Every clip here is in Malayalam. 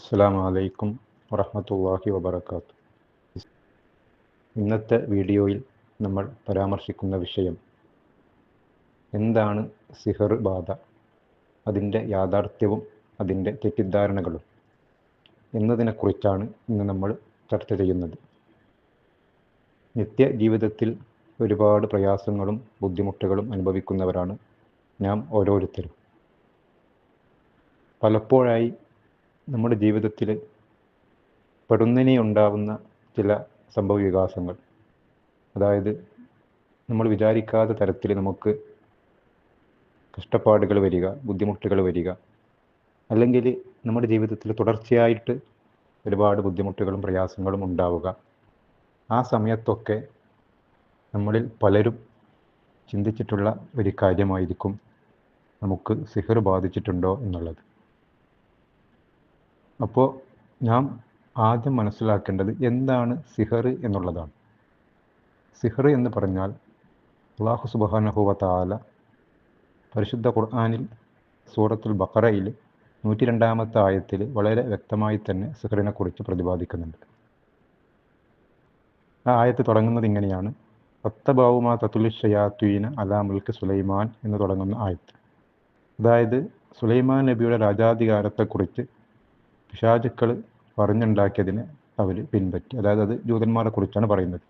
അസ്സലാമു അലൈക്കും വറഹ്മത്തുള്ളാഹി വബറകാതുഹു. ഇന്നത്തെ വീഡിയോയിൽ നമ്മൾ പരാമർശിക്കുന്ന വിഷയം എന്താണ് സിഹർ ബാധ, അതിൻ്റെ യാഥാർത്ഥ്യവും അതിൻ്റെ തെറ്റിദ്ധാരണകളും എന്നതിനെക്കുറിച്ചാണ് ഇന്ന് നമ്മൾ ചർച്ച ചെയ്യുന്നത്. നിത്യജീവിതത്തിൽ ഒരുപാട് പ്രയാസങ്ങളും ബുദ്ധിമുട്ടുകളും അനുഭവിക്കുന്നവരാണ് നാം ഓരോരുത്തരും. പലപ്പോഴായി നമ്മുടെ ജീവിതത്തിൽ പെടുന്നനെ ഉണ്ടാവുന്ന ചില സംഭവ വികാസങ്ങൾ, അതായത് നമ്മൾ വിചാരിക്കാത്ത തരത്തിൽ നമുക്ക് കഷ്ടപ്പാടുകൾ വരിക, ബുദ്ധിമുട്ടുകൾ വരിക, അല്ലെങ്കിൽ നമ്മുടെ ജീവിതത്തിൽ തുടർച്ചയായിട്ട് ഒരുപാട് ബുദ്ധിമുട്ടുകളും പ്രയാസങ്ങളും ഉണ്ടാവുക. ആ സമയത്തൊക്കെ നമ്മളിൽ പലരും ചിന്തിച്ചിട്ടുള്ള ഒരു കാര്യമായിരിക്കും നമുക്ക് സിഹർ ബാധിച്ചിട്ടുണ്ടോ എന്നുള്ളത്. അപ്പോൾ നാം ആദ്യം മനസ്സിലാക്കേണ്ടത് എന്താണ് സിഹർ എന്നുള്ളതാണ്. സിഹർ എന്ന് പറഞ്ഞാൽ അല്ലാഹു സുബ്ഹാനഹു വ തആല പരിശുദ്ധ ഖുർആനിൽ സൂറത്തുൽ ബഖറയിൽ 102-ാമത്തെ ആയത്തിൽ വളരെ വ്യക്തമായി തന്നെ സിഹറിനെ കുറിച്ച് പ്രതിപാദിക്കുന്നുണ്ട്. ആ ആയത്ത് തുടങ്ങുന്നത് ഇങ്ങനെയാണ്: ഫത്തബഉ മാ തത്ലു ശയാത്വീന അലാ മുൽക്ക് സുലൈമാൻ എന്ന് തുടങ്ങുന്ന ആയത്ത്. അതായത് സുലൈമാൻ നബിയുടെ രാജാധികാരത്തെക്കുറിച്ച് പിശാചുക്കൾ പറഞ്ഞുണ്ടാക്കിയതിനെ അവർ പിൻപറ്റി. അതായത് അത് ജൂതന്മാരെ കുറിച്ചാണ് പറയുന്നത്.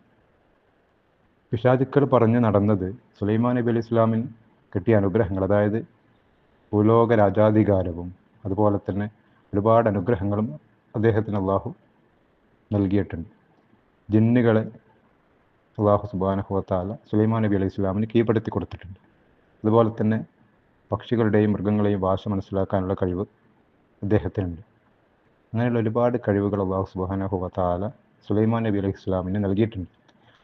പിശാചുക്കൾ പറഞ്ഞു നടന്നത് സുലൈമാൻ നബി അലൈഹി ഇസ്ലാമിന് കിട്ടിയ അനുഗ്രഹങ്ങൾ, അതായത് ഭൂലോക രാജാധികാരവും അതുപോലെ തന്നെ ഒരുപാട് അനുഗ്രഹങ്ങളും അദ്ദേഹത്തിന് അള്ളാഹു നൽകിയിട്ടുണ്ട്. ജിന്നുകളെ അള്ളാഹു സുബ്ഹാനഹു വ തആല സുലൈമാൻ നബി അലൈഹി ഇസ്ലാമിന് കീഴ്പ്പെടുത്തി കൊടുത്തിട്ടുണ്ട്. അതുപോലെ തന്നെ പക്ഷികളുടെയും മൃഗങ്ങളെയും ഭാഷ മനസ്സിലാക്കാനുള്ള കഴിവ് അദ്ദേഹത്തിനുണ്ട്. അങ്ങനെയുള്ള ഒരുപാട് കഴിവുകൾ അല്ലാഹു സുബ്ഹാനഹു വ തആല സുലൈമാൻ നബി അലൈഹി ഇസ്ലാമിന് നൽകിയിട്ടുണ്ട്.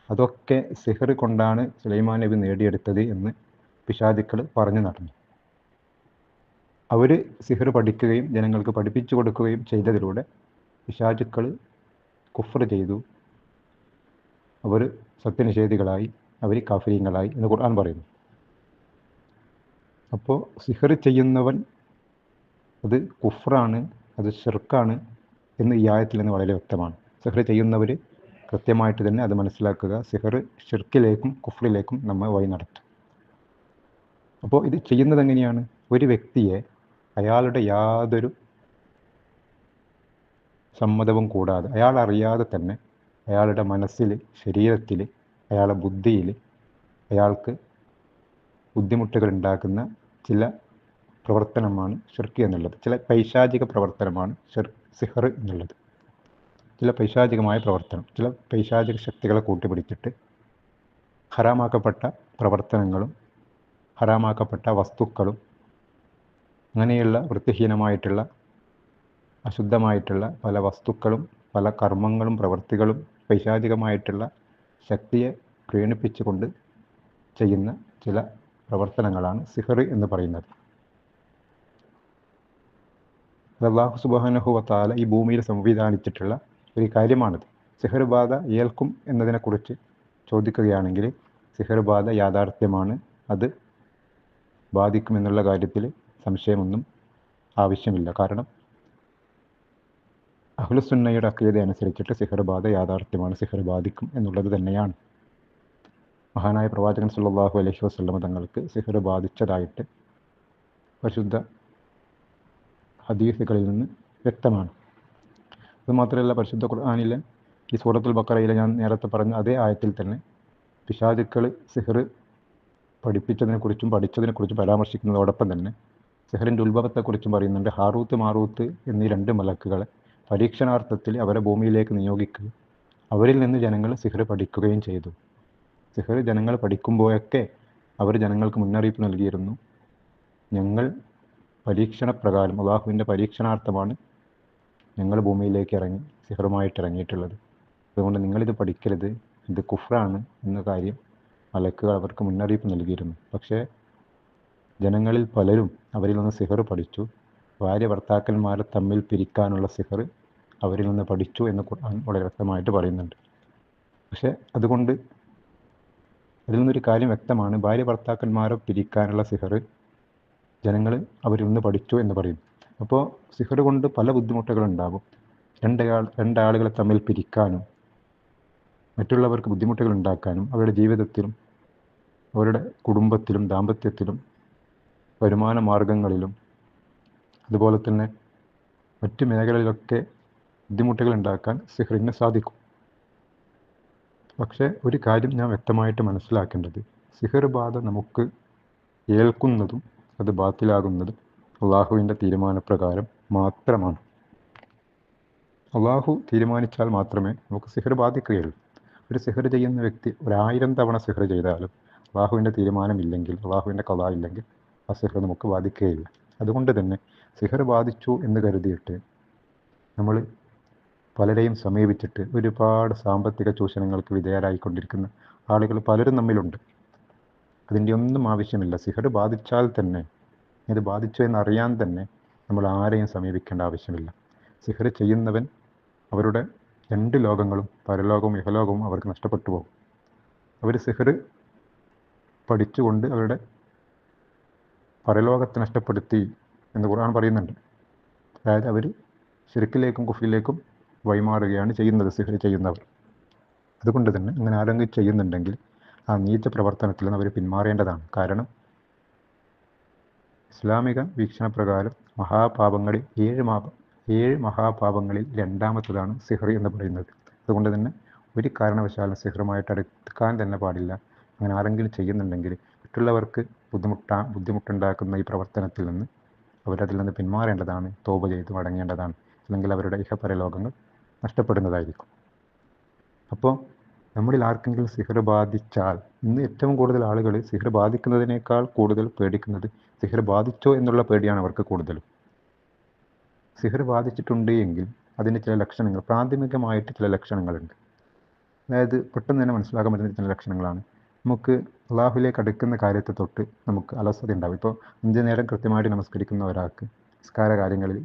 അതൊക്കെ സിഹർ കൊണ്ടാണ് സുലൈമാൻ നബി നേടിയെടുത്തത് എന്ന് പിശാചുക്കൾ പറഞ്ഞു നടന്നു. അവർ സിഹർ പഠിക്കുകയും ജനങ്ങൾക്ക് പഠിപ്പിച്ചു കൊടുക്കുകയും ചെയ്തതിലൂടെ പിശാചുക്കൾ കുഫ്ർ ചെയ്തു, അവർ സത്യനിഷേധികളായി, അവർ കാഫിരീങ്ങളായി എന്ന് ഖുർആൻ പറയുന്നു. അപ്പോൾ സിഹർ ചെയ്യുന്നവൻ അത് കുഫ്റാണ്, അത് ഷിർക്കാണ് എന്ന് ഈ ആയത്തിൽ നിന്ന് വളരെ വ്യക്തമാണ്. സിഹർ ചെയ്യുന്നവർ കൃത്യമായിട്ട് തന്നെ അത് മനസ്സിലാക്കുക. സിഹർ ഷിർക്കിലേക്കും കുഫ്റിലേക്കും നമ്മെ വഴി നടത്തും. അപ്പോൾ ഇത് ചെയ്യുന്നത് എങ്ങനെയാണ്? ഒരു വ്യക്തിയെ അയാളുടെ യാതൊരു സമ്മതവും കൂടാതെ, അയാൾ അറിയാതെ തന്നെ അയാളുടെ മനസ്സിൽ, ശരീരത്തിൽ, അയാളുടെ ബുദ്ധിയിൽ അയാൾക്ക് ബുദ്ധിമുട്ടുകൾ ഉണ്ടാക്കുന്ന ചില പ്രവർത്തനമാണ് ഷിർക്ക് എന്നുള്ളത്. ചില പൈശാചിക പ്രവർത്തനമാണ് സിഹർ എന്നുള്ളത്. ചില പൈശാചികമായ പ്രവർത്തനം, ചില പൈശാചിക ശക്തികളെ കൂട്ടിപ്പിടിച്ചിട്ട് ഹറാമാക്കപ്പെട്ട പ്രവർത്തനങ്ങളും ഹറാമാക്കപ്പെട്ട വസ്തുക്കളും അങ്ങനെയുള്ള വൃത്തിഹീനമായിട്ടുള്ള അശുദ്ധമായിട്ടുള്ള പല വസ്തുക്കളും പല കർമ്മങ്ങളും പ്രവൃത്തികളും പൈശാചികമായിട്ടുള്ള ശക്തിയെ ക്ഷീണിപ്പിച്ചുകൊണ്ട് ചെയ്യുന്ന ചില പ്രവർത്തനങ്ങളാണ് സിഹർ എന്ന് പറയുന്നത്. അല്ലാഹു സുബ്ഹാനഹു വ തആല ഈ ഭൂമിയിൽ സംവിധാനിച്ചിട്ടുള്ള ഒരു കാര്യമാണിത്. സിഹർ ബാധ ഏൽക്കും എന്നതിനെക്കുറിച്ച് ചോദിക്കുകയാണെങ്കിൽ സിഹർ ബാധ യാഥാർത്ഥ്യമാണ്. അത് ബാധിക്കുമെന്നുള്ള കാര്യത്തിൽ സംശയമൊന്നും ആവശ്യമില്ല. കാരണം അഹ്ലുസുന്നയുടെ അഖീദ അനുസരിച്ചിട്ട് സിഹർ ബാധ യാഥാർത്ഥ്യമാണ്, സിഹർ ബാധിക്കും എന്നുള്ളത് തന്നെയാണ്. മഹാനായ പ്രവാചകൻ സല്ലല്ലാഹു അലൈഹി വസല്ലം തങ്ങൾക്ക് സിഹർ ബാധിച്ചതായിട്ട് പരിശുദ്ധ ഹദീസുകളിൽ നിന്ന് വ്യക്തമാണ്. അതുമാത്രമല്ല, പരിശുദ്ധ ഖുർആനിലെ ഈ സൂറത്തുൽ ബഖറയിലെ ഞാൻ നേരത്തെ പറഞ്ഞ അതേ ആയത്തിൽ തന്നെ പിശാചുക്കൾ സിഹർ പഠിപ്പിച്ചതിനെക്കുറിച്ചും പഠിച്ചതിനെക്കുറിച്ചും പരാമർശിക്കുന്നതോടൊപ്പം തന്നെ സിഹറിൻ്റെ ഉത്ഭവത്തെക്കുറിച്ചും പറയുന്നുണ്ട്. ഹാറൂത്ത് മാറൂത്ത് എന്നീ 2 മലക്കുകളെ പരീക്ഷണാർത്ഥത്തിൽ അവരെ ഭൂമിയിലേക്ക് നിയോഗിക്കുകയും അവരിൽ നിന്ന് ജനങ്ങൾ സിഹർ പഠിക്കുകയും ചെയ്തു. സിഹർ ജനങ്ങൾ പഠിക്കുമ്പോഴൊക്കെ അവർ ജനങ്ങൾക്ക് മുന്നറിയിപ്പ് നൽകിയിരുന്നു, ഞങ്ങൾ പരീക്ഷണപ്രകാരം അള്ളാഹുവിൻ്റെ പരീക്ഷണാർത്ഥമാണ് ഞങ്ങൾ ഭൂമിയിലേക്ക് സിഹറുമായിട്ട് ഇറങ്ങിയിട്ടുള്ളത്. അതുകൊണ്ട് നിങ്ങളിത് പഠിക്കരുത്, ഇത് കുഫ്റാണ് എന്ന കാര്യം മലക്കുകൾ അവർക്ക് മുന്നറിയിപ്പ് നൽകിയിരുന്നു. പക്ഷേ ജനങ്ങളിൽ പലരും അവരിൽ നിന്ന് സിഹർ പഠിച്ചു. ഭാര്യ ഭർത്താക്കന്മാരെ തമ്മിൽ പിരിക്കാനുള്ള സിഹർ അവരിൽ നിന്ന് പഠിച്ചു എന്ന് ഖുർആൻ വളരെ വ്യക്തമായിട്ട് പറയുന്നുണ്ട്. പക്ഷേ അതുകൊണ്ട് അതിൽ നിന്നൊരു കാര്യം വ്യക്തമാണ്, ഭാര്യ ഭർത്താക്കന്മാരെ പിരിക്കാനുള്ള സിഹർ ജനങ്ങൾ അവരിൽ നിന്ന് പഠിച്ചു എന്ന് പറയും. അപ്പോൾ സിഹർ കൊണ്ട് പല ബുദ്ധിമുട്ടുകളുണ്ടാകും. രണ്ടാളുകളെ തമ്മിൽ പിരിക്കാനും മറ്റുള്ളവർക്ക് ബുദ്ധിമുട്ടുകൾ ഉണ്ടാക്കാനും അവരുടെ ജീവിതത്തിലും അവരുടെ കുടുംബത്തിലും ദാമ്പത്യത്തിലും വരുമാന മാർഗങ്ങളിലും അതുപോലെ തന്നെ മറ്റ് മേഖലകളിലൊക്കെ ബുദ്ധിമുട്ടുകൾ ഉണ്ടാക്കാൻ സിഹറിന് സാധിക്കും. പക്ഷേ ഒരു കാര്യം ഞാൻ വ്യക്തമായിട്ട് മനസ്സിലാക്കേണ്ടത്, സിഹർ ബാധ നമുക്ക് ഏൽക്കുന്നതും അത് ബാത്തിലാകുന്നതും അള്ളാഹുവിൻ്റെ തീരുമാനപ്രകാരം മാത്രമാണ്. അള്ളാഹു തീരുമാനിച്ചാൽ മാത്രമേ നമുക്ക് സിഹർ ബാധിക്കുകയുള്ളൂ. ഒരു സിഹർ ചെയ്യുന്ന വ്യക്തി 1000 തവണ സിഹർ ചെയ്താലും അള്ളാഹുവിൻ്റെ തീരുമാനമില്ലെങ്കിൽ, അള്ളാഹുവിൻ്റെ ഖളാ ഇല്ലെങ്കിൽ ആ സിഹർ നമുക്ക് ബാധിക്കുകയില്ല. അതുകൊണ്ട് തന്നെ സിഹർ ബാധിച്ചു എന്ന് കരുതിയിട്ട് നമ്മൾ പലരെയും സമീപിച്ചിട്ട് ഒരുപാട് സാമ്പത്തിക ചൂഷണങ്ങൾക്ക് വിധേയരായിക്കൊണ്ടിരിക്കുന്ന ആളുകൾ പലരും നമ്മിലുണ്ട്. അതിൻ്റെ ഒന്നും ആവശ്യമില്ല. സിഹർ ബാധിച്ചാൽ തന്നെ, ഇത് ബാധിച്ചു എന്നറിയാൻ തന്നെ നമ്മൾ ആരെയും സമീപിക്കേണ്ട ആവശ്യമില്ല. സിഹർ ചെയ്യുന്നവൻ അവരുടെ 2 ലോകങ്ങളും പരലോകവും ഇഹലോകവും അവർക്ക് നഷ്ടപ്പെട്ടു പോകും. അവർ സിഹർ പഠിച്ചുകൊണ്ട് അവരുടെ പരലോകത്തെ നഷ്ടപ്പെടുത്തി എന്ന് ഖുർആൻ പറയുന്നുണ്ട്. അതായത് അവർ ശിർക്കിലേക്കും കുഫ്രിലേക്കും വഴിമാറുകയാണ് ചെയ്യുന്നത് സിഹർ ചെയ്യുന്നവർ. അതുകൊണ്ട് തന്നെ അങ്ങനെ ആരെങ്കിലും ചെയ്യുന്നുണ്ടെങ്കിൽ ആ നീച്ച പ്രവർത്തനത്തിൽ നിന്ന് അവർ പിന്മാറേണ്ടതാണ്. കാരണം ഇസ്ലാമിക വീക്ഷണപ്രകാരം മഹാപാപങ്ങളിൽ 7 മഹാപാപങ്ങളിൽ രണ്ടാമത്തതാണ് സിഹർ എന്ന് പറയുന്നത്. അതുകൊണ്ട് തന്നെ ഒരു കാരണവശാലും സിഹറുമായിട്ട് അടുക്കാൻ തന്നെ പാടില്ല. അങ്ങനെ ആരെങ്കിലും ചെയ്യുന്നുണ്ടെങ്കിൽ മറ്റുള്ളവർക്ക് ബുദ്ധിമുട്ടുണ്ടാക്കുന്ന ഈ പ്രവർത്തനത്തിൽ നിന്ന് അവരതിൽ നിന്ന് പിന്മാറേണ്ടതാണ്, തൗബ ചെയ്ത് മടങ്ങേണ്ടതാണ്. അല്ലെങ്കിൽ അവരുടെ ഇഹപരലോകങ്ങൾ നഷ്ടപ്പെടുന്നതായിരിക്കും. അപ്പോൾ നമ്മളിൽ ആർക്കെങ്കിലും സിഹർ ബാധിച്ചാൽ, ഇന്ന് ഏറ്റവും കൂടുതൽ ആളുകൾ സിഹർ ബാധിക്കുന്നതിനേക്കാൾ കൂടുതൽ പേടിക്കുന്നത് സിഹർ ബാധിച്ചോ എന്നുള്ള പേടിയാണ് അവർക്ക് കൂടുതലും. സിഹർ ബാധിച്ചിട്ടുണ്ട് എങ്കിൽ അതിൻ്റെ ചില ലക്ഷണങ്ങൾ, പ്രാഥമികമായിട്ട് ചില ലക്ഷണങ്ങളുണ്ട്. അതായത് പെട്ടെന്ന് തന്നെ മനസ്സിലാക്കാൻ പറ്റുന്ന ചില ലക്ഷണങ്ങളാണ്. നമുക്ക് അള്ളാഹുലേക്ക് അടുക്കുന്ന കാര്യത്തെ തൊട്ട് നമുക്ക് അലസത ഉണ്ടാവും. ഇപ്പോൾ 5 നേരം കൃത്യമായിട്ട് നമസ്കരിക്കുന്ന ഒരാൾക്ക് നിസ്കാര കാര്യങ്ങളിൽ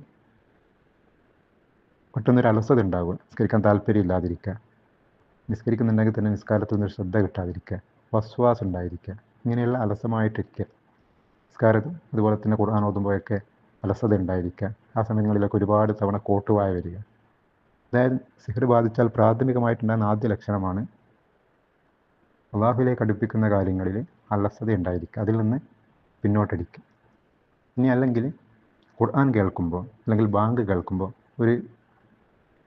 പെട്ടെന്നൊരു അലസത ഉണ്ടാവുക, നിസ്കരിക്കാൻ താല്പര്യമില്ലാതിരിക്കുക, നിസ്കരിക്കുന്നുണ്ടെങ്കിൽ തന്നെ നിസ്കാരത്തിൽ നിന്നൊരു ശ്രദ്ധ കിട്ടാതിരിക്കുക, വസ്വാസ് ഉണ്ടായിരിക്കുക, ഇങ്ങനെയുള്ള അലസമായിട്ടിരിക്കുക. നിസ്കാരം അതുപോലെ തന്നെ ഖുർആൻ ഓതുമ്പോഴൊക്കെ അലസത ഉണ്ടായിരിക്കുക. ആ സമയങ്ങളിലൊക്കെ ഒരുപാട് തവണ കോട്ടുവായ വരിക. അതായത് സിഹർ ബാധിച്ചാൽ പ്രാഥമികമായിട്ടുണ്ടാകുന്ന ആദ്യ ലക്ഷണമാണ് അള്ളാഹുവിലേക്ക് അടുപ്പിക്കുന്ന കാര്യങ്ങളിൽ അലസത ഉണ്ടായിരിക്കുക, അതിൽ നിന്ന് പിന്നോട്ടടിക്കുക. ഇനി അല്ലെങ്കിൽ ഖുർആൻ കേൾക്കുമ്പോൾ അല്ലെങ്കിൽ ബാങ്ക് കേൾക്കുമ്പോൾ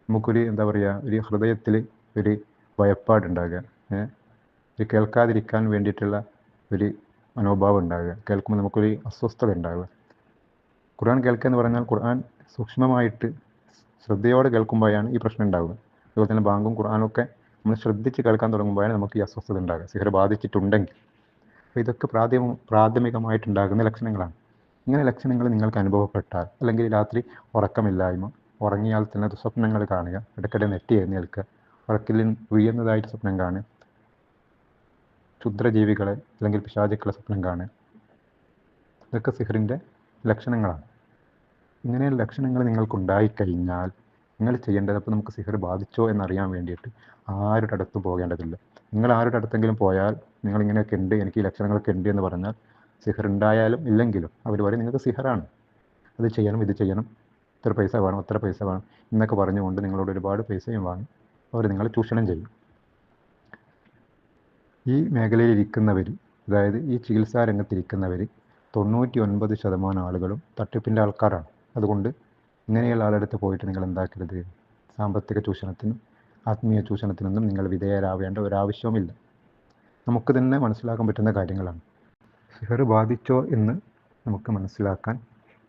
നമുക്കൊരു എന്താ പറയുക, ഒരു ഹൃദയത്തിൽ ഒരു ഭയപ്പാടുണ്ടാകുക, ഒരു കേൾക്കാതിരിക്കാൻ വേണ്ടിയിട്ടുള്ള ഒരു മനോഭാവം ഉണ്ടാകുക, കേൾക്കുമ്പോൾ നമുക്കൊരു അസ്വസ്ഥത ഉണ്ടാകുക. ഖുർആൻ കേൾക്കുക എന്ന് പറഞ്ഞാൽ ഖുർആൻ സൂക്ഷ്മമായിട്ട് ശ്രദ്ധയോടെ കേൾക്കുമ്പോഴാണ് ഈ പ്രശ്നം ഉണ്ടാവുക. അതുപോലെ തന്നെ ബാങ്കും ഖുർആനും ഒക്കെ നമ്മൾ ശ്രദ്ധിച്ച് കേൾക്കാൻ തുടങ്ങുമ്പോഴാണ് നമുക്ക് ഈ അസ്വസ്ഥത ഉണ്ടാകുക, സിഹർ ബാധിച്ചിട്ടുണ്ടെങ്കിൽ. അപ്പോൾ ഇതൊക്കെ പ്രാഥമികമായിട്ടുണ്ടാകുന്ന ലക്ഷണങ്ങളാണ്. ഇങ്ങനെ ലക്ഷണങ്ങൾ നിങ്ങൾക്ക് അനുഭവപ്പെട്ടാൽ, അല്ലെങ്കിൽ രാത്രി ഉറക്കമില്ലായ്മ, ഉറങ്ങിയാൽ തന്നെ സ്വപ്നങ്ങൾ കാണുക, ഇടയ്ക്കിടെ നെറ്റി എഴുന്നേൽക്കുക, ഉറക്കിൽ വീഴുന്നതായിട്ട് സ്വപ്നം കാണുക, ക്ഷുദ്രജീവികളെ അല്ലെങ്കിൽ പിശാചുക്കളെ സ്വപ്നം കാണുക, ഇതൊക്കെ സിഹറിൻ്റെ ലക്ഷണങ്ങളാണ്. ഇങ്ങനെയുള്ള ലക്ഷണങ്ങൾ നിങ്ങൾക്കുണ്ടായിക്കഴിഞ്ഞാൽ നിങ്ങൾ ചെയ്യേണ്ടത്, അപ്പോൾ നമുക്ക് സിഹർ ബാധിച്ചോ എന്നറിയാൻ വേണ്ടിയിട്ട് ആരുടെ അടുത്തും പോകേണ്ടതില്ല. നിങ്ങൾ ആരുടെ അടുത്തെങ്കിലും പോയാൽ നിങ്ങളിങ്ങനെയൊക്കെ ഉണ്ട്, എനിക്ക് ഈ ലക്ഷണങ്ങളൊക്കെ ഉണ്ട് എന്ന് പറഞ്ഞാൽ, സിഹർ ഉണ്ടായാലും ഇല്ലെങ്കിലും അവർ പറയും നിങ്ങൾക്ക് സിഹറാണ്, അത് ചെയ്യണം, ഇത് ചെയ്യണം, ഇത്ര പൈസ വേണം, അത്ര പൈസ വേണം എന്നൊക്കെ പറഞ്ഞുകൊണ്ട് നിങ്ങളോട് ഒരുപാട് പൈസയും വാങ്ങി അവർ നിങ്ങളെ ചൂഷണം ചെയ്യും. ഈ മേഖലയിൽ ഇരിക്കുന്നവർ, അതായത് ഈ ചികിത്സാ രംഗത്തിരിക്കുന്നവർ 99% ആളുകളും തട്ടിപ്പിൻ്റെ ആൾക്കാരാണ്. അതുകൊണ്ട് ഇങ്ങനെയുള്ള ആളെടുത്ത് പോയിട്ട് നിങ്ങൾ എന്താക്കരുത്, സാമ്പത്തിക ചൂഷണത്തിനും ആത്മീയ ചൂഷണത്തിനൊന്നും നിങ്ങൾ വിധേയരാവേണ്ട ഒരാവശ്യവുമില്ല. നമുക്ക് തന്നെ മനസ്സിലാക്കാൻ പറ്റുന്ന കാര്യങ്ങളാണ്. സിഹർ ബാധിച്ചോ എന്ന് നമുക്ക് മനസ്സിലാക്കാൻ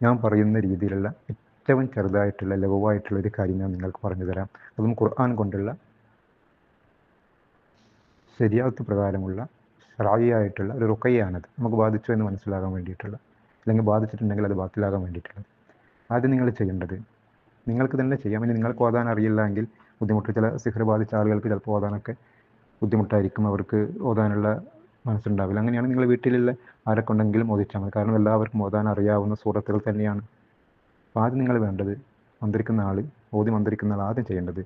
ഞാൻ പറയുന്ന രീതിയിലുള്ള ഏറ്റവും ചെറുതായിട്ടുള്ള ലഘുവായിട്ടുള്ള ഒരു കാര്യം ഞാൻ നിങ്ങൾക്ക് പറഞ്ഞു തരാം. അതും ഖുർആൻ കൊണ്ടുള്ള ശരിയാത്ത് പ്രകാരമുള്ള ഷറായിയായിട്ടുള്ള ഒരു റുഖയ്യാണത്. നമുക്ക് ബാധിച്ചോ എന്ന് മനസ്സിലാകാൻ വേണ്ടിയിട്ടുള്ള, അല്ലെങ്കിൽ ബാധിച്ചിട്ടുണ്ടെങ്കിൽ അത് ബാത്തിലാകാൻ വേണ്ടിയിട്ടുള്ളത്. ആദ്യം നിങ്ങൾ ചെയ്യേണ്ടത്, നിങ്ങൾക്ക് തന്നെ ചെയ്യാം. ഇനി നിങ്ങൾക്ക് ഓതാൻ അറിയില്ല എങ്കിൽ ബുദ്ധിമുട്ട്, ചില സിഹർ ബാധിച്ച ആളുകൾക്ക് ചിലപ്പോൾ ഓതാനൊക്കെ ബുദ്ധിമുട്ടായിരിക്കും, അവർക്ക് ഓതാനുള്ള മനസ്സുണ്ടാവില്ല. അങ്ങനെയാണ് നിങ്ങൾ വീട്ടിലുള്ള ആരൊക്കെ ഉണ്ടെങ്കിലും ഓദിച്ചാൽ മതി. കാരണം എല്ലാവർക്കും ഓതാൻ അറിയാവുന്ന സൂറത്തുകൾ തന്നെയാണ്. അപ്പോൾ ആദ്യം നിങ്ങൾ വേണ്ടത്, മന്ത്രിക്കുന്ന ആൾ, മന്ത്രിക്കുന്ന ആൾ ആദ്യം ചെയ്യേണ്ടത്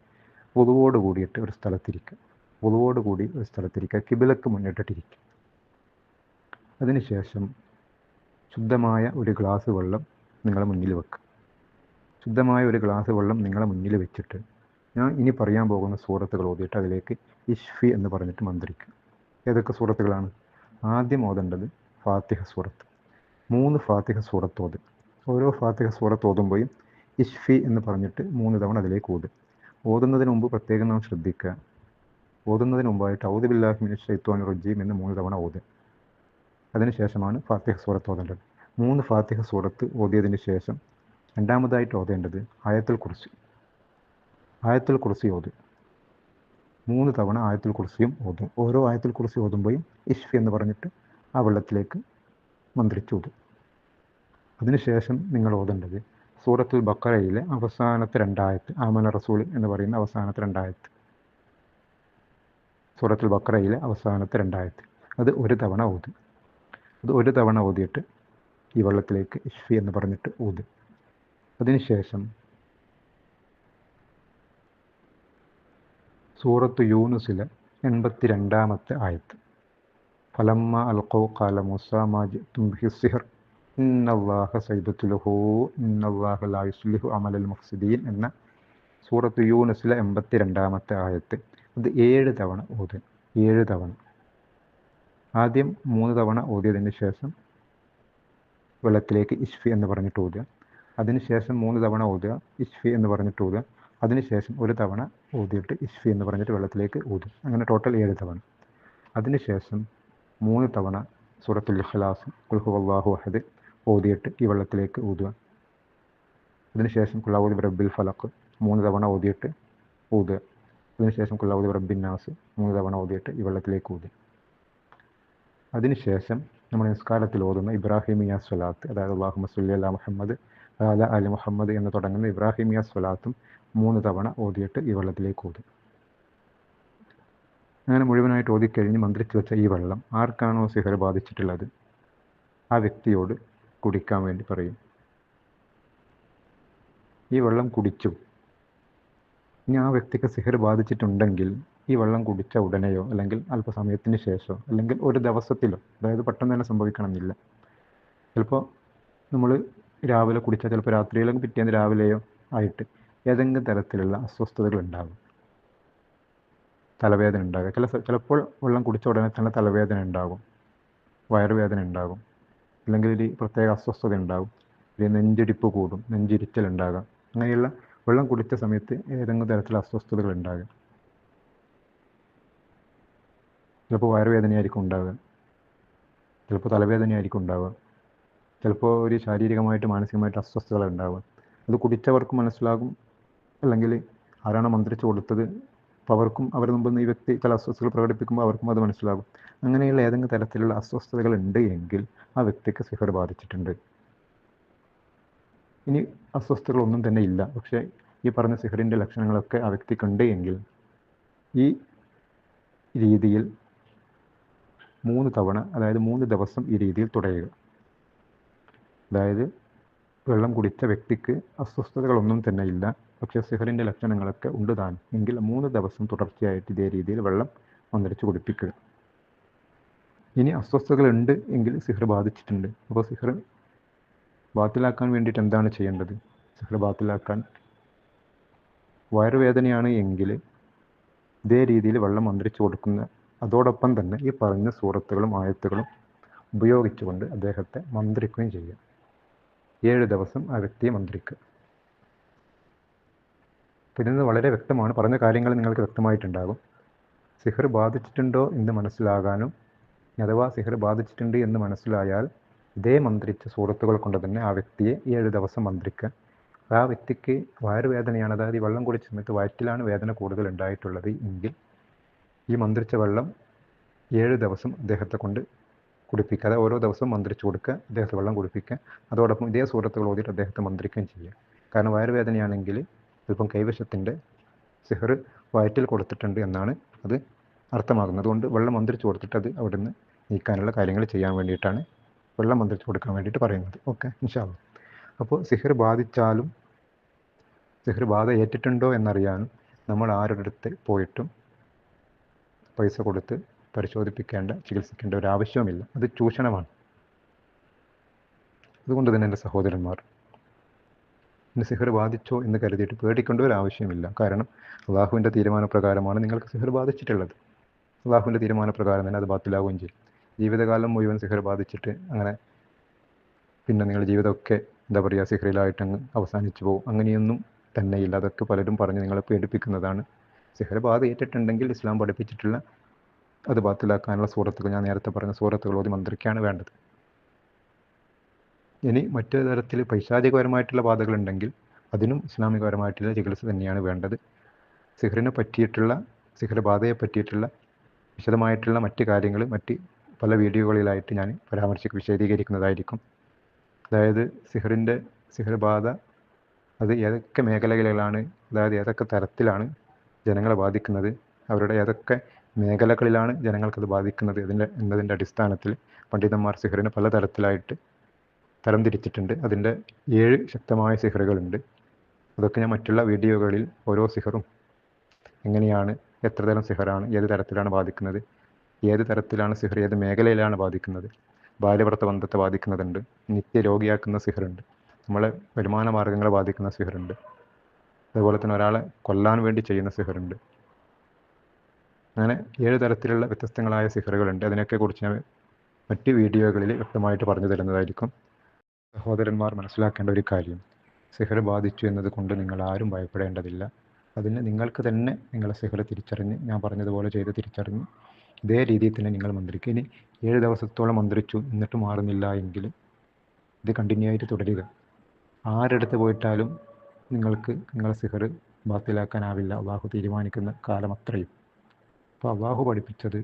വുളുവോട് കൂടിയിട്ട് ഒരു സ്ഥലത്തിരിക്കുക. വുളുവോട് കൂടി ഒരു സ്ഥലത്തിരിക്കുക, കിബിലക്ക് മുന്നിട്ടിട്ടിരിക്കുക. അതിനുശേഷം ശുദ്ധമായ ഒരു ഗ്ലാസ് വെള്ളം നിങ്ങളെ മുന്നിൽ വെക്കുക. ശുദ്ധമായ ഒരു ഗ്ലാസ് വെള്ളം നിങ്ങളെ മുന്നിൽ വെച്ചിട്ട് ഞാൻ ഇനി പറയാൻ പോകുന്ന സൂറത്തുകൾ ഓതിയിട്ട് അതിലേക്ക് ഇഷ്ഫി എന്ന് പറഞ്ഞിട്ട് മന്ത്രിക്കുക. ഏതൊക്കെ സൂറത്തുകളാണ്? ആദ്യം ഓതേണ്ടത് ഫാത്തിഹ സൂറത്ത്. 3 ഫാത്തിഹ സൂറത്ത് ഓത്. ഓരോ ഫാത്തിഹ സൂറത്ത് ഓതുമ്പോഴും ഇഷ്ഫി എന്ന് പറഞ്ഞിട്ട് 3 തവണ അതിലേക്ക് ഓത്. ഓതുന്നതിന് മുമ്പ് പ്രത്യേകം നാം ശ്രദ്ധിക്കുക, ഓതുന്നതിന് മുമ്പായിട്ട് ഔദു ബില്ലാഹി മിനശ് ശൈത്വാനിർ റജീം എന്ന് 3 തവണ ഓത്. അതിനുശേഷമാണ് ഫാത്തിഹ സൂറത്ത് ഓതേണ്ടത്. 3 ഫാത്തിഹ സൂറത്ത് ഓതിയതിന് ശേഷം രണ്ടാമതായിട്ട് ഓതേണ്ടത് ആയത്തുൽ കുർസി. ആയത്തുൽ കുർസി ഓത്. 3 തവണ ആയത്തുൽ കുർസിയും ഓതും. ഓരോ ആയത്തുൽ കുർസി ഓതുമ്പോഴും ഇഷ്ഫി എന്ന് പറഞ്ഞിട്ട് ആ വെള്ളത്തിലേക്ക് മന്ത്രിച്ചു ഓതും. അതിനുശേഷം നിങ്ങൾ ഓതേണ്ടത് സൂറത്തുൽ ബഖറയിലെ അവസാനത്തെ 2 ആയത്ത്, ആമന റസൂൽ എന്ന് പറയുന്ന അവസാനത്തെ 2 ആയത്ത്. സൂറത്തുൽ ബഖറയിലെ അവസാനത്തെ 2 ആയത്ത് അത് 1 തവണ ഓത്. അത് 1 തവണ ഓതിയിട്ട് ഈ വെള്ളത്തിലേക്ക് ഇഷ്ഫി എന്ന് പറഞ്ഞിട്ട് ഓത്. അതിനുശേഷം സൂറത്ത് യൂനുസിലെ 82-ാമത്തെ ആയത്ത്, ഫലമ്മ അൽഖൗ ഖാല മൂസാ മാ ജിഅ്തും ബിഹി സിഹ്ർ ഇന്നല്ലാഹ സൈബത്തുലുഹു ഇന്നല്ലാഹ ലാ യുസ്ലിഹു അമലൽ മുഫ്സിദീൻ എന്ന സൂറത്ത് യൂനുസിലെ 82-ാമത്തെ ആയത്ത് അത് 7 തവണ ഓത്. 7 തവണ. ആദ്യം 3 തവണ ഓതിയതിന് ശേഷം വെള്ളത്തിലേക്ക് ഇഷ്ഫി എന്ന് പറഞ്ഞിട്ട് ഓതുക. അതിനുശേഷം 3 തവണ ഓതുക, ഇഷ്ഫി എന്ന് പറഞ്ഞിട്ട് ഓതുക. അതിനുശേഷം 1 തവണ ഓതിയിട്ട് ഇഷ്ഫി എന്ന് പറഞ്ഞിട്ട് വെള്ളത്തിലേക്ക് ഊതും. അങ്ങനെ ടോട്ടൽ 7 തവണ. അതിനുശേഷം 3 തവണ സൂറത്തുൽ ഇഖ്ലാസ് ഖുൽ ഹുവല്ലാഹു അഹദ് ഓതിയിട്ട് ഈ വെള്ളത്തിലേക്ക് ഊതുക. അതിനുശേഷം ഖുൽ അഊദു ബിറബ്ബിൽ ഫലഖ് 3 തവണ ഓതിയിട്ട് ഊതുക. അതിനുശേഷം ഖുൽ അഊദു ബിറബ്ബിൻ നാസ് 3 തവണ ഓതിയിട്ട് ഈ വെള്ളത്തിലേക്ക് ഊതുക. അതിനുശേഷം നമ്മൾ നിസ്കാരത്തിൽ ഓതുന്ന ഇബ്രാഹിമിയ സ്വലാത്ത്, അതായത് അല്ലാഹുമ്മ സ്വല്ലി അലാ മുഹമ്മദ് വഅല ആലി മുഹമ്മദ് എന്ന് തുടങ്ങുന്ന ഇബ്രാഹിമിയ സ്വലാത്തും 3 തവണ ഓതിയിട്ട് ഈ വെള്ളത്തിലേക്ക് ഓതും. അങ്ങനെ മുഴുവനായിട്ട് ഓതിക്കഴിഞ്ഞ് മന്ത്രിച്ച് വെച്ച ഈ വെള്ളം ആർക്കാണോ സിഹർ ബാധിച്ചിട്ടുള്ളത് ആ വ്യക്തിയോട് കുടിക്കാൻ വേണ്ടി പറയും. ഈ വെള്ളം കുടിച്ചു. ഇനി ആ വ്യക്തിക്ക് സിഹർ ബാധിച്ചിട്ടുണ്ടെങ്കിൽ ഈ വെള്ളം കുടിച്ച ഉടനെയോ അല്ലെങ്കിൽ അല്പസമയത്തിന് ശേഷമോ അല്ലെങ്കിൽ ഒരു ദിവസത്തിലോ, അതായത് പെട്ടെന്ന് തന്നെ സംഭവിക്കണമെന്നില്ല. ചിലപ്പോൾ നമ്മൾ രാവിലെ കുടിച്ചാൽ ചിലപ്പോൾ രാത്രിയിലോ പിറ്റേന്ന് രാവിലെയോ ആയിട്ട് ഏതെങ്കിലും തരത്തിലുള്ള അസ്വസ്ഥതകൾ ഉണ്ടാകും. തലവേദന ഉണ്ടാകുക, ചിലപ്പോൾ വെള്ളം കുടിച്ച ഉടനെ തന്നെ തലവേദന ഉണ്ടാകും, വയറുവേദന ഉണ്ടാകും, അല്ലെങ്കിൽ ഒരു പ്രത്യേക അസ്വസ്ഥത ഉണ്ടാകും, ഒരു നെഞ്ചിടിപ്പ് കൂടും, നെഞ്ചിരിച്ചൽ ഉണ്ടാകാം. അങ്ങനെയുള്ള വെള്ളം കുടിച്ച സമയത്ത് ഏതെങ്കിലും തരത്തിലുള്ള അസ്വസ്ഥതകൾ ഉണ്ടാകുക. ചിലപ്പോൾ വയറുവേദനയായിരിക്കും ഉണ്ടാവുക, ചിലപ്പോൾ തലവേദനയായിരിക്കും ഉണ്ടാവുക, ചിലപ്പോൾ ഒരു ശാരീരികമായിട്ട് മാനസികമായിട്ട് അസ്വസ്ഥതകൾ ഉണ്ടാവുക. അത് കുടിച്ചവർക്ക് മനസ്സിലാകും, അല്ലെങ്കിൽ ആരാണോ മന്ത്രിച്ച് കൊടുത്തത് അപ്പോൾ അവർക്കും അവർ മുമ്പ് ഈ വ്യക്തി ചില അസ്വസ്ഥതകൾ പ്രകടിപ്പിക്കുമ്പോൾ അവർക്കും അത് മനസ്സിലാകും. അങ്ങനെയുള്ള ഏതെങ്കിലും തരത്തിലുള്ള അസ്വസ്ഥതകൾ ഉണ്ട് എങ്കിൽ ആ വ്യക്തിക്ക് സിഹർ ബാധിച്ചിട്ടുണ്ട്. ഇനി അസ്വസ്ഥതകളൊന്നും തന്നെ ഇല്ല, പക്ഷേ ഈ പറഞ്ഞ സിഹറിൻ്റെ ലക്ഷണങ്ങളൊക്കെ ആ വ്യക്തിക്കുണ്ട് എങ്കിൽ ഈ രീതിയിൽ 3 തവണ, അതായത് 3 ദിവസം ഈ രീതിയിൽ തുടരുക. അതായത് വെള്ളം കുടിച്ച വ്യക്തിക്ക് അസ്വസ്ഥതകളൊന്നും തന്നെ ഇല്ല, പക്ഷേ സിഹറിൻ്റെ ലക്ഷണങ്ങളൊക്കെ ഉണ്ട് താൻ എങ്കിൽ 3 ദിവസം തുടർച്ചയായിട്ട് ഇതേ രീതിയിൽ വെള്ളം മന്ത്രിച്ച് കുടിപ്പിക്കുക. ഇനി അസ്വസ്ഥതകളുണ്ട് എങ്കിൽ സിഹർ ബാധിച്ചിട്ടുണ്ട്. അപ്പോൾ സിഹർ ബാത്തിലാക്കാൻ വേണ്ടിയിട്ട് എന്താണ് ചെയ്യേണ്ടത്? സിഹർ ബാത്തിലാക്കാൻ വയറുവേദനയാണ് എങ്കിൽ ഇതേ രീതിയിൽ വെള്ളം മന്ത്രിച്ച് കൊടുക്കുന്ന അതോടൊപ്പം തന്നെ ഈ പറഞ്ഞ സൂറത്തുകളും ആയത്തുകളും ഉപയോഗിച്ചുകൊണ്ട് അദ്ദേഹത്തെ മന്ത്രിക്കുകയും ചെയ്യുക. 7 ദിവസം ആ വ്യക്തിയെ മന്ത്രിക്കുക. ഇതിൽ നിന്ന് വളരെ വ്യക്തമാണ്, പറഞ്ഞ കാര്യങ്ങൾ നിങ്ങൾക്ക് വ്യക്തമായിട്ടുണ്ടാകും. സിഹർ ബാധിച്ചിട്ടുണ്ടോ എന്ന് മനസ്സിലാകാനും അഥവാ സിഹർ ബാധിച്ചിട്ടുണ്ട് എന്ന് മനസ്സിലായാൽ ഇതേ മന്ത്രിച്ച സൂറത്തുകൾ കൊണ്ട് തന്നെ ആ വ്യക്തിയെ 7 ദിവസം മന്ത്രിക്കുക. ആ വ്യക്തിക്ക് വയറുവേദനയാണ്, അതായത് ഈ വെള്ളം കുടിച്ച സമയത്ത് വയറ്റിലാണ് വേദന കൂടുതൽ ഉണ്ടായിട്ടുള്ളത് എങ്കിൽ ഈ മന്ത്രിച്ച വെള്ളം 7 ദിവസം അദ്ദേഹത്തെ കൊണ്ട് കുടിപ്പിക്കുക. അതായത് ഓരോ ദിവസവും മന്ത്രിച്ച് കൊടുക്കുക, അദ്ദേഹത്തെ വെള്ളം കുടിപ്പിക്കുക. അതോടൊപ്പം ഇതേ സൂറത്തുകൾ ഓതിയിട്ട് അദ്ദേഹത്തെ മന്ത്രിക്കുകയും ചെയ്യുക. കാരണം വയറുവേദനയാണെങ്കിൽ ചിലപ്പം കൈവശത്തിൻ്റെ സിഹർ വയറ്റിൽ കൊടുത്തിട്ടുണ്ട് എന്നാണ് അത് അർത്ഥമാകുന്നത്. അതുകൊണ്ട് വെള്ളം മന്ത്രിച്ച് കൊടുത്തിട്ട് അത് അവിടെ നിന്ന് നീക്കാനുള്ള കാര്യങ്ങൾ ചെയ്യാൻ വേണ്ടിയിട്ടാണ് വെള്ളം മന്ത്രിച്ച് കൊടുക്കാൻ വേണ്ടിയിട്ട് പറയുന്നത്. ഓക്കെ, ഇൻഷാ അല്ലാഹ്. അപ്പോൾ സിഹർ ബാധിച്ചാലും സിഹർ ബാധ ഏറ്റിട്ടുണ്ടോ എന്നറിയാനും നമ്മൾ ആരുടെ അടുത്ത് പോയിട്ടും പൈസ കൊടുത്ത് പരിശോധിപ്പിക്കേണ്ട, ചികിത്സിക്കേണ്ട ഒരു ആവശ്യവുമില്ല. അത് ചൂഷണമാണ്. അതുകൊണ്ട് തന്നെ എൻ്റെ സഹോദരന്മാർ, ഇനി സിഹർ ബാധിച്ചോ എന്ന് കരുതിയിട്ട് പേടിക്കേണ്ട ഒരു ആവശ്യമില്ല. കാരണം അള്ളാഹുവിൻ്റെ തീരുമാനപ്രകാരമാണ് നിങ്ങൾക്ക് സിഹർ ബാധിച്ചിട്ടുള്ളത്. അള്ളാഹുവിൻ്റെ തീരുമാനപ്രകാരം തന്നെ അത് ബാത്തിലാവുകയും ചെയ്യും. ജീവിതകാലം മുഴുവൻ സിഹർ ബാധിച്ചിട്ട് അങ്ങനെ പിന്നെ നിങ്ങളുടെ ജീവിതമൊക്കെ എന്താ പറയുക സിഹറിലായിട്ട് അങ്ങ് അവസാനിച്ചു പോകും, അങ്ങനെയൊന്നും തന്നെയില്ല. അതൊക്കെ പലരും പറഞ്ഞ് നിങ്ങളെ പേടിപ്പിക്കുന്നതാണ്. സിഹർ ബാധ ഏറ്റിട്ടുണ്ടെങ്കിൽ ഇസ്ലാം പഠിപ്പിച്ചിട്ടുള്ള അത് ബാത്തിലാക്കാനുള്ള സൂറത്തുകൾ, ഞാൻ നേരത്തെ പറഞ്ഞ സൂറത്തുകൾ ഓതി മന്ത്രിക്കാണ് വേണ്ടത്. ഇനി മറ്റു തരത്തിൽ പൈശാചികപരമായിട്ടുള്ള ബാധകളുണ്ടെങ്കിൽ അതിനും ഇസ്ലാമികപരമായിട്ടുള്ള ചികിത്സ തന്നെയാണ് വേണ്ടത്. സിഹറിനെ പറ്റിയിട്ടുള്ള, സിഹർ ബാധയെ പറ്റിയിട്ടുള്ള വിശദമായിട്ടുള്ള മറ്റ് കാര്യങ്ങൾ മറ്റ് പല വീഡിയോകളിലായിട്ട് ഞാൻ വിശദീകരിക്കുന്നതായിരിക്കും. അതായത് സിഹർ ബാധ അത് ഏതൊക്കെ മേഖലകളിലാണ്, അതായത് ഏതൊക്കെ തരത്തിലാണ് ജനങ്ങളെ ബാധിക്കുന്നത്, അവരുടെ ഏതൊക്കെ മേഖലകളിലാണ് ജനങ്ങൾക്കത് ബാധിക്കുന്നത് എന്നതിൻ്റെ അടിസ്ഥാനത്തിൽ പണ്ഡിതന്മാർ സിഹറിനെ പല തരത്തിലായിട്ട് തരംതിരിച്ചിട്ടുണ്ട്. അതിൻ്റെ 7 ശക്തമായ സിഹറുകളുണ്ട്. അതൊക്കെ ഞാൻ മറ്റുള്ള വീഡിയോകളിൽ ഓരോ സിഹറും എങ്ങനെയാണ്, എത്ര തരം സിഹറാണ്, ഏത് തരത്തിലാണ് ബാധിക്കുന്നത്, ഏത് തരത്തിലാണ് സിഹർ ഏത് മേഖലയിലാണ് ബാധിക്കുന്നത്, ബാല്യഭർത്ത ബന്ധത്തെ ബാധിക്കുന്നതുണ്ട്, നിത്യരോഗിയാക്കുന്ന സിഹറുണ്ട്, നമ്മളെ വരുമാന മാർഗ്ഗങ്ങളെ ബാധിക്കുന്ന സിഹറുണ്ട്, അതുപോലെ തന്നെ ഒരാളെ കൊല്ലാൻ വേണ്ടി ചെയ്യുന്ന സിഹറുണ്ട്. അങ്ങനെ 7 തരത്തിലുള്ള വ്യത്യസ്തങ്ങളായ സിഹറുകളുണ്ട്. അതിനൊക്കെ കുറിച്ച് ഞാൻ മറ്റ് വീഡിയോകളിൽ വ്യക്തമായിട്ട് പറഞ്ഞു തരുന്നതായിരിക്കും. സഹോദരന്മാർ മനസ്സിലാക്കേണ്ട ഒരു കാര്യം, സിഹർ ബാധിച്ചു എന്നത് കൊണ്ട് നിങ്ങൾ ആരും ഭയപ്പെടേണ്ടതില്ല. അതിന് നിങ്ങൾക്ക് തന്നെ നിങ്ങളെ സിഹർ തിരിച്ചറിഞ്ഞ്, ഞാൻ പറഞ്ഞതുപോലെ ചെയ്ത് തിരിച്ചറിഞ്ഞ് ഇതേ രീതിയിൽ തന്നെ നിങ്ങൾ മന്ത്രിക്കുക. ഇനി 7 ദിവസത്തോളം മന്ത്രിച്ചു എന്നിട്ട് മാറുന്നില്ല എങ്കിൽ ഇത് കണ്ടിന്യൂ ആയിട്ട് തുടരുക. ആരെടുത്ത് പോയിട്ടാലും നിങ്ങൾക്ക് നിങ്ങളെ സിഹർ ബാത്തിലാക്കാനാവില്ല, അള്ളാഹു തീരുമാനിക്കുന്ന കാലം അത്രയും. അപ്പോൾ അള്ളാഹു പഠിപ്പിച്ചത്,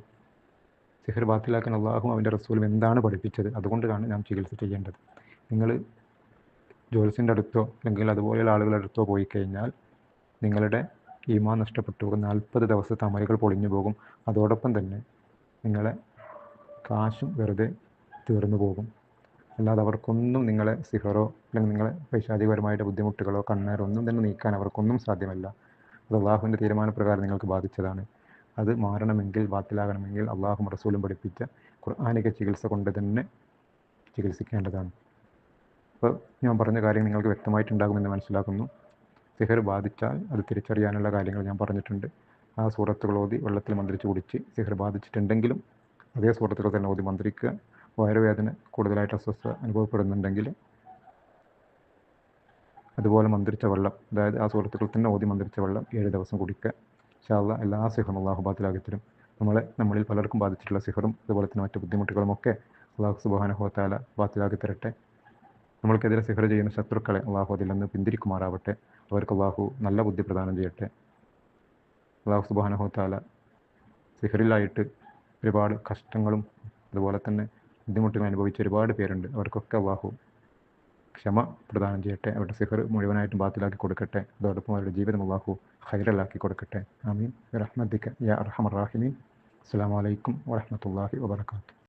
സിഹർ ബാത്തിലാക്കാൻ അള്ളാഹും അവൻ്റെ റസൂലും എന്താണ് പഠിപ്പിച്ചത്, അതുകൊണ്ടാണ് നാം ചികിത്സ ചെയ്യേണ്ടത്. നിങ്ങൾ ജോത്സ്യൻ്റെ അടുത്തോ അല്ലെങ്കിൽ അതുപോലെയുള്ള ആളുകളുടെ അടുത്തോ പോയി കഴിഞ്ഞാൽ നിങ്ങളുടെ ഈമാൻ നഷ്ടപ്പെട്ടു പോകും, 40 ദിവസത്തെ അമലുകൾ പൊളിഞ്ഞു പോകും. അതോടൊപ്പം തന്നെ നിങ്ങളെ കാശും വെറുതെ തീർന്നു പോകും. അല്ലാതെ അവർക്കൊന്നും നിങ്ങളെ സിഹറോ അല്ലെങ്കിൽ നിങ്ങളെ പൈശാചികപരമായിട്ട് ബുദ്ധിമുട്ടുകളോ കണ്ണേറോ ഒന്നും തന്നെ നീക്കാൻ അവർക്കൊന്നും സാധ്യമല്ല. അത് അള്ളാഹുവിൻ്റെ തീരുമാനപ്രകാരം നിങ്ങൾക്ക് ബാധിച്ചതാണ്. അത് മാറണമെങ്കിൽ, ബാത്തിലാകണമെങ്കിൽ അള്ളാഹും റസൂലും പഠിപ്പിച്ച ഖുർആനിക ചികിത്സ കൊണ്ട് തന്നെ ചികിത്സിക്കേണ്ടതാണ്. അപ്പോൾ ഞാൻ പറഞ്ഞ കാര്യം നിങ്ങൾക്ക് വ്യക്തമായിട്ടുണ്ടാകുമെന്ന് മനസ്സിലാക്കുന്നു. സിഹർ ബാധിച്ചാൽ അത് തിരിച്ചറിയാനുള്ള കാര്യങ്ങൾ ഞാൻ പറഞ്ഞിട്ടുണ്ട്. ആ സൂറത്തുകൾ ഓതി വെള്ളത്തിൽ മന്ത്രിച്ച് കുടിച്ച്, സിഹർ ബാധിച്ചിട്ടുണ്ടെങ്കിലും അതേ സൂറത്തുകൾ തന്നെ ഓതി മന്ത്രിക്കുക. വയറുവേദന കൂടുതലായിട്ട് അസ്വസ്ഥത അനുഭവപ്പെടുന്നുണ്ടെങ്കിൽ അതുപോലെ മന്ത്രിച്ച വെള്ളം, അതായത് ആ സൂറത്തുകൾ തന്നെ ഓതി മന്ത്രിച്ച വെള്ളം 7 ദിവസം കുടിക്കുക. ഇൻഷാ അല്ലാഹ് എല്ലാ സിഹറും അള്ളാഹു ബാത്തിലാക്കി തരും. നമ്മളിൽ പലർക്കും ബാധിച്ചിട്ടുള്ള സിഹറും അതുപോലെ തന്നെ മറ്റു ബുദ്ധിമുട്ടുകളുമൊക്കെ അള്ളാഹു സുബ്ഹാനഹു വ തആല ബാത്തിലാക്കി തരട്ടെ. നമ്മൾക്കെതിരെ സിഹർ ചെയ്യുന്ന ശത്രുക്കളെ അള്ളാഹു അതിൽ നിന്ന് പിന്തിരിക്കുമാറാവട്ടെ. അവർക്ക് അള്ളാഹു നല്ല ബുദ്ധി പ്രദാനം ചെയ്യട്ടെ. അള്ളാഹു സുബ്ഹാനഹു വ തആല സിഹറിലായിട്ട് ഒരുപാട് കഷ്ടങ്ങളും അതുപോലെ തന്നെ ബുദ്ധിമുട്ടുകൾ അനുഭവിച്ച ഒരുപാട് പേരുണ്ട്. അവർക്കൊക്കെ അള്ളാഹു ക്ഷമ പ്രദാനം ചെയ്യട്ടെ. അവരുടെ സിഹർ മുഴുവനായിട്ടും ബാത്തിലാക്കി കൊടുക്കട്ടെ. അതോടൊപ്പം അവരുടെ ജീവിതം അള്ളാഹു ഖൈറലാക്കി കൊടുക്കട്ടെ. ആമീൻ ബിറഹ്മതിക യാ അർഹമർ റാഹിമീൻ. അസ്സലാമു അലൈക്കും വറഹ്മത്തുള്ളാഹി വബറകാതുഹു.